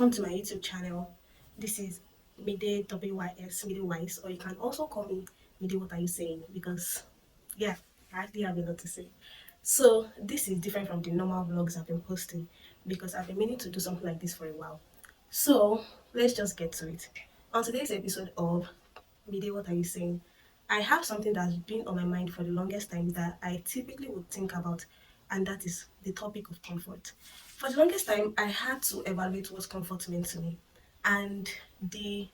welcome to my YouTube channel. This is Mide WYS, Mide Wise, or you can also call me Mide What Are You Saying? Because, yeah, I actually have a lot to say. So, this is different from the normal vlogs I've been posting because I've been meaning to do something like this for a while. So, let's just get to it. On today's episode of Mide What Are You Saying? I have something that's been on my mind for the longest time that I typically would think about, and that is the topic of comfort. For the longest time, I had to evaluate what comfort meant to me. And the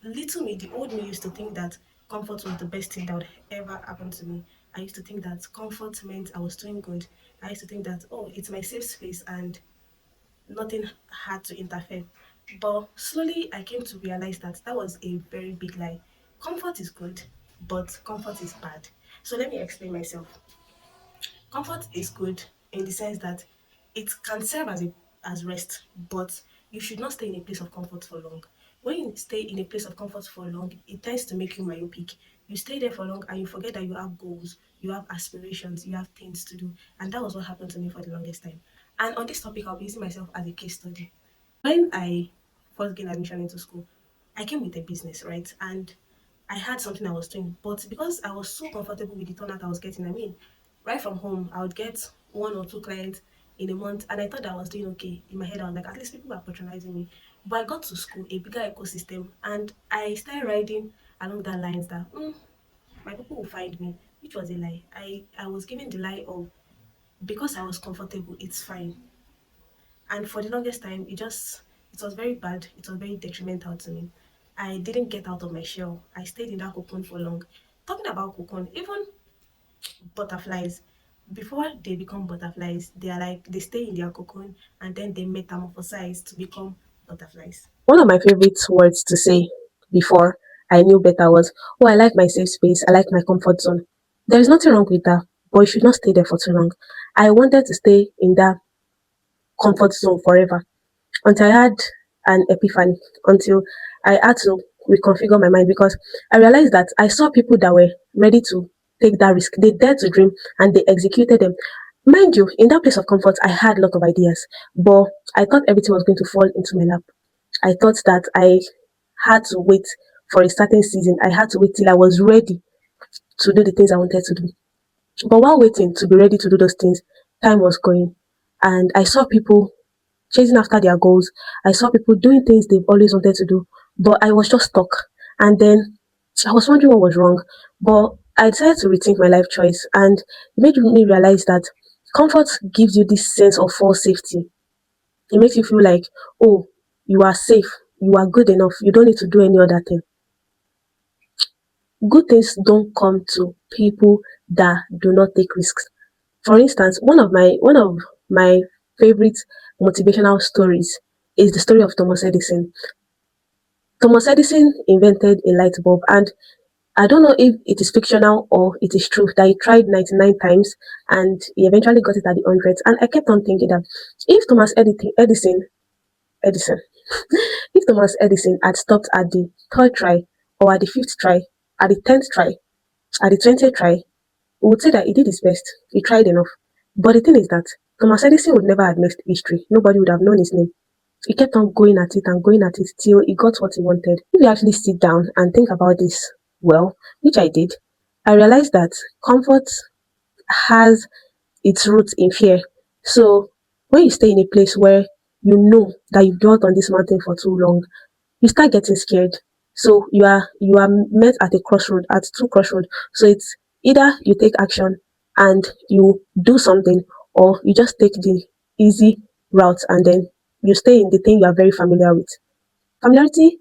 little me, the old me, used to think that comfort was the best thing that would ever happen to me. I used to think that comfort meant I was doing good. I used to think that, oh, it's my safe space and nothing had to interfere. But slowly, I came to realize that that was a very big lie. Comfort is good, but comfort is bad. So let me explain myself. Comfort is good in the sense that it can serve as rest, but you should not stay in a place of comfort for long. When you stay in a place of comfort for long, it tends to make you myopic. You stay there for long and you forget that you have goals, you have aspirations, you have things to do. And that was what happened to me for the longest time. And on this topic, I'll be using myself as a case study. When I first gained admission into school, I came with a business, right? And I had something I was doing, but because I was so comfortable with the turnout I was getting, I mean, right from home, I would get one or two clients in a month, and I thought that I was doing okay. In my head, I was like, at least people are patronizing me. But I got to school, a bigger ecosystem, and I started riding along that lines that my people will find me, which was a lie. I was given the lie of because I was comfortable, it's fine. And for the longest time, it was very bad. It was very detrimental to me. I didn't get out of my shell. I stayed in that cocoon for long. Talking about cocoon, even butterflies, before they become butterflies, they are like they stay in their cocoon and then they metamorphosize to become butterflies. One of my favorite words to say before I knew better was, oh, I like my safe space. I like my comfort zone. There is nothing wrong with that, but you should not stay there for too long. I wanted to stay in that comfort zone forever until I had an epiphany, until I had to reconfigure my mind because I realized that I saw people that were ready to take that risk. They dared to dream and they executed them. Mind you, in that place of comfort, I had a lot of ideas, but I thought everything was going to fall into my lap. I thought that I had to wait for a certain season. I had to wait till I was ready to do the things I wanted to do. But while waiting to be ready to do those things, time was going. And I saw people chasing after their goals. I saw people doing things they've always wanted to do, but I was just stuck. And then I was wondering what was wrong. But I decided to rethink my life choice, and it made me realize that comfort gives you this sense of false safety. It makes you feel like, oh, you are safe, you are good enough, you don't need to do any other thing. Good things don't come to people that do not take risks. For instance, one of my favorite motivational stories is the story of Thomas Edison. Thomas Edison invented a light bulb, and I don't know if it is fictional or it is true that he tried 99 times and he eventually got it at the 100th. And I kept on thinking that if Edison, if Thomas Edison had stopped at the third try, or at the fifth try, at the 10th try, at the 20th try, we would say that he did his best. He tried enough. But the thing is that Thomas Edison would never have made history. Nobody would have known his name. He kept on going at it and going at it till he got what he wanted. If you actually sit down and think about this well, which I did, I realized that comfort has its roots in fear. So when you stay in a place where you know that you've dwelt on this mountain for too long, you start getting scared. So you are met at a crossroad, at two crossroad. So it's either you take action and you do something, or you just take the easy route and then you stay in the thing you are very familiar with. Familiarity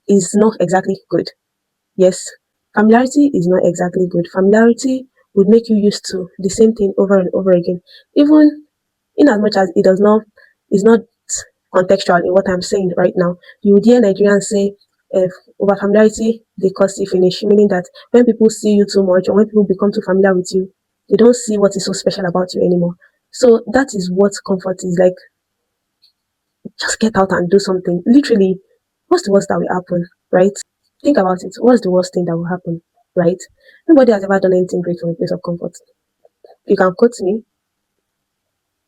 is not exactly good. Yes, familiarity is not exactly good. Familiarity would make you used to the same thing over and over again, even in as much as it does not is not contextual in what I'm saying right now. You would hear Nigerians say, over familiarity they cause you finish, meaning that when people see you too much or when people become too familiar with you, they don't see what is so special about you anymore. So that is what comfort is like. Just get out and do something. Literally, what's the worst that will happen, right? Think about it. What's the worst thing that will happen, right? Nobody has ever done anything great from a place of comfort. You can quote me.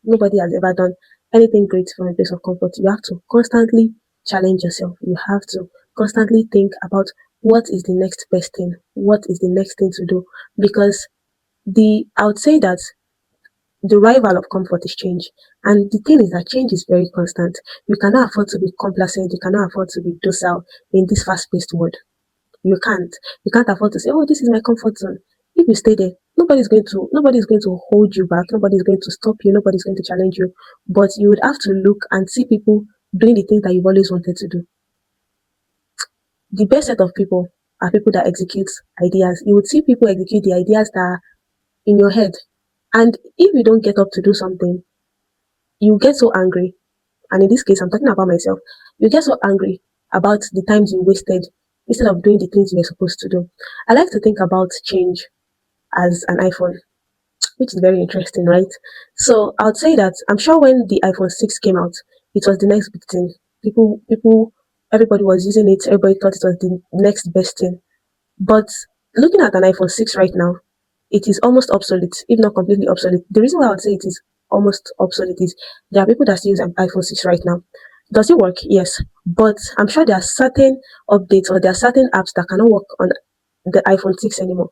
Nobody has ever done anything great from a place of comfort. You have to constantly challenge yourself. You have to constantly think about what is the next best thing, what is the next thing to do. Because I would say that the rival of comfort is change. And the thing is that change is very constant. You cannot afford to be complacent, you cannot afford to be docile in this fast paced world. You can't. You can't afford to say, "Oh, this is my comfort zone." If you stay there, nobody's going to hold you back, nobody's going to stop you, nobody's going to challenge you. But you would have to look and see people doing the things that you've always wanted to do. The best set of people are people that execute ideas. You would see people execute the ideas that are in your head. And if you don't get up to do something, you get so angry. And in this case, I'm talking about myself. You get so angry about the times you wasted instead of doing the things you were supposed to do. I like to think about change as an iPhone, which is very interesting, right? So I would say that I'm sure when the iPhone 6 came out, it was the next big thing. Everybody was using it. Everybody thought it was the next best thing. But looking at an iPhone 6 right now, it is almost obsolete, if not completely obsolete. The reason why I would say it is almost obsolete is there are people that still use an iPhone 6 right now. Does it work? Yes. But I'm sure there are certain updates or there are certain apps that cannot work on the iPhone 6 anymore.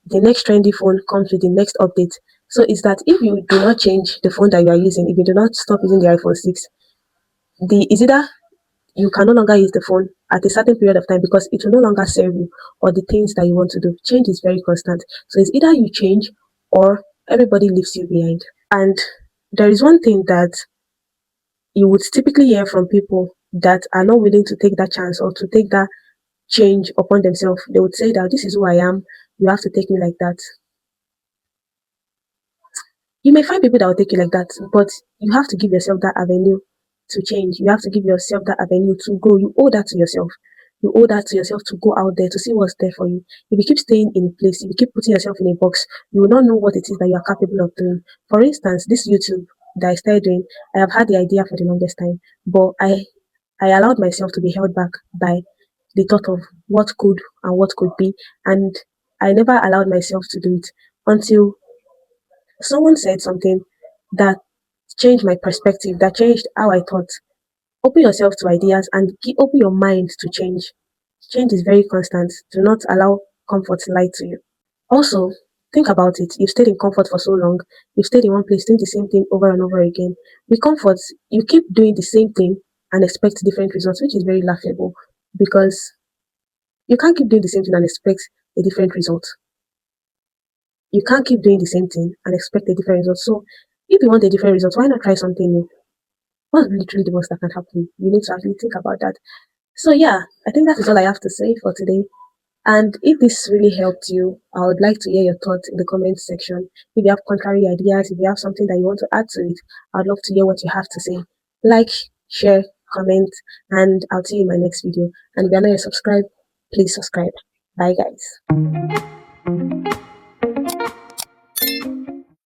The next trendy phone comes with the next update. So it's that if you do not change the phone that you are using, if you do not stop using the iPhone 6, the is either you can no longer use the phone at a certain period of time because it will no longer serve you or the things that you want to do. Change is very constant. So it's either you change or everybody leaves you behind. And there is one thing that you would typically hear from people that are not willing to take that chance or to take that change upon themselves. They would say that this is who I am. You have to take me like that. You may find people that will take you like that, but you have to give yourself that avenue to change. You have to give yourself that avenue to grow. You owe that to yourself. You owe that to yourself to go out there to see what's there for you. If you keep staying in a place, if you keep putting yourself in a box, you will not know what it is that you are capable of doing. For instance, this YouTube that I started doing, I have had the idea for the longest time, but I allowed myself to be held back by the thought of what could and what could be, and I never allowed myself to do it until someone said something that changed my perspective, that changed how I thought. Open yourself to ideas and open your mind to change. Change is very constant. Do not allow comfort to lie to you. Also, think about it. You've stayed in comfort for so long. You've stayed in one place doing the same thing over and over again. With comfort, you keep doing the same thing and expect different results, which is very laughable because you can't keep doing the same thing and expect a different result. You can't keep doing the same thing and expect a different result. So, if you want a different result, why not try something new? What's literally the worst that can happen? You need to actually think about that. So, yeah, I think that is all I have to say for today. And if this really helped you, I would like to hear your thoughts in the comment section. If you have contrary ideas, if you have something that you want to add to it, I'd love to hear what you have to say. Like, share, comment, and I'll see you in my next video. And if you're not yet subscribed, please subscribe. Bye, guys.